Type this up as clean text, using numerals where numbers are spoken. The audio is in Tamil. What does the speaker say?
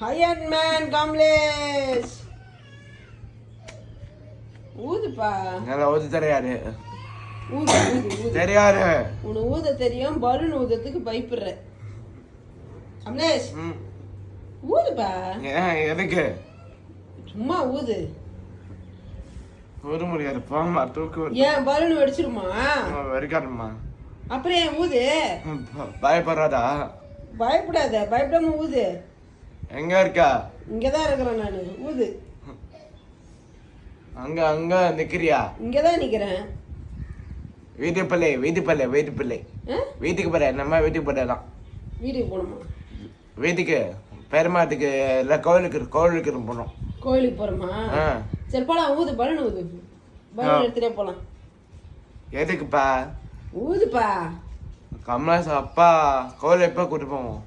Iron man Kamlesh ஊதுப்பா. நல்லா ஊது தெரியாது. ஊது ஊது ஊது. தெரியாது. உனக்கு ஊத தெரியும், பலூன் ஊதுறதுக்கு பயப்படுற. கமலேஷ் ஊதுப்பா. எதுக்கு? சும்மா ஊது. ஊத முடியாது. போமா தூக்கு. ஏன் பலூன் வெடிச்சிருமா? வெடிக்காதுமா. அப்புறம் ஏன் ஊது? பயப்படுறாதா? பயப்படாத, பயப்படாம ஊது. எங்க இருக்கா? இங்கதான் இருக்கிறேன் நானு. ஊது. அங்க அங்க நிக்கிறியா? இங்கதான் நிக்கிறேன். வீட்டுக்கு பிள்ளை வீட்டுக்கு போற. நம்ம வீட்டுக்கு போறதான். வீட்டுக்கு போகணுமா? வீட்டுக்கு பெருமாத்துக்கு இல்ல கோவிலுக்கு போனோம். கோயிலுக்கு போறோமா? சரி போலாம். ஊது, பலூன் ஊது. பலூன் எடுத்துட்டே போலாம். எதுக்குப்பா? ஊதுப்பா. கமலேஷ் அப்பா கோவில் எப்ப கூட்டு போவோம்?